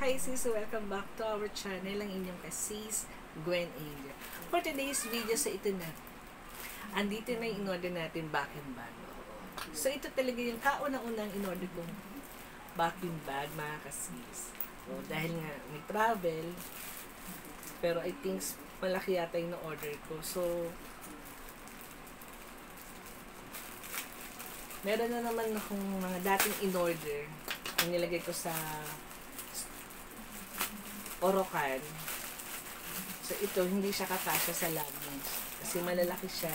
Hi sis! Welcome back to our channel, ang inyong kasis, Gwen Angel. For today's video, sa ito na. Andito na yung in-order natin vacuum bag. So ito talaga yung kaunang-unang in-order kong vacuum bag, mga kasis. So, dahil nga may travel, pero I think malaki yata yung na-order ko. So, meron na naman akong mga dating in-order na nilagay ko sa Orocan. So, ito, hindi siya kakasya sa luggage. Kasi malalaki siya.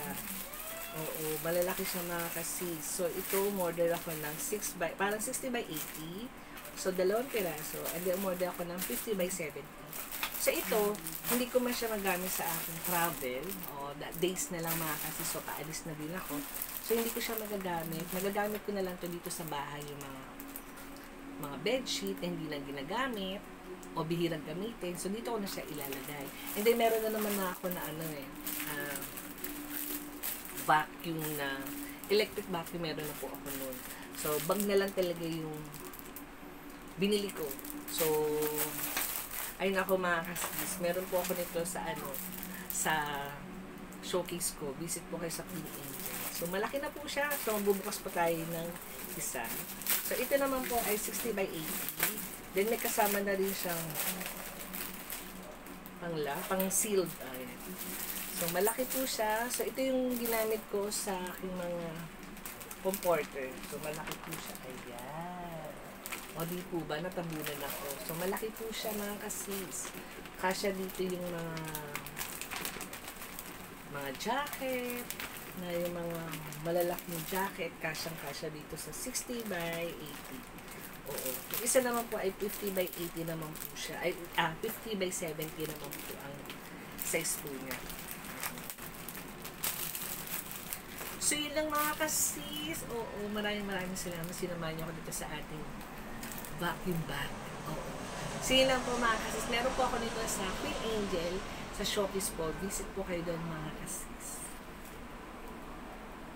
Oo, malalaki siya, mga kasis. So, ito, umorder ako ng parang 60 by 80. So, 2 piraso. And then, umorder ako ng 50 by 70. So, ito, hindi ko man siya magamit sa aking travel. O, days na lang, mga kasis. So, paalis na din ako. So, hindi ko siya magagamit. Magagamit ko na lang to dito sa bahay, yung mga bedsheet na hindi na ginagamit o bihirang gamitin. So, dito ko na siya ilalagay. And then, meron na naman na ako na vacuum na, electric vacuum, meron na po ako nun. So, bag na lang talaga yung binili ko. So, ayun ako, mga kasis. Meron po ako nito sa showcase ko. Visit po kayo sa Queen Angel. So, malaki na po siya. So, bubukas po tayo ng isa. So, ito naman po ay 60 by 80. Then, may kasama na rin siyang pang-sealed. Ayan. So, malaki po siya. So, ito yung ginamit ko sa aking mga comforter. So, malaki po siya. Ayan. O, di po ba? Natabunan ako. So, malaki po siya, mga kasis. Kasya dito yung mga jacket, na yung mga malalaking jacket, kasyang-kasya dito sa 60 by 80. Oo. Yung isa naman po ay 50 by 80 naman po siya. 50 by 70 naman po ang size po niya. So, yun lang, mga kasis. Oo, maraming salamat. Sinamahan niyo ako dito sa ating vacuum bag. Oo. So, yun lang po, mga kasis. Meron po ako dito sa Queen Angel, sa showcase po. Visit po kayo doon, mga kasis.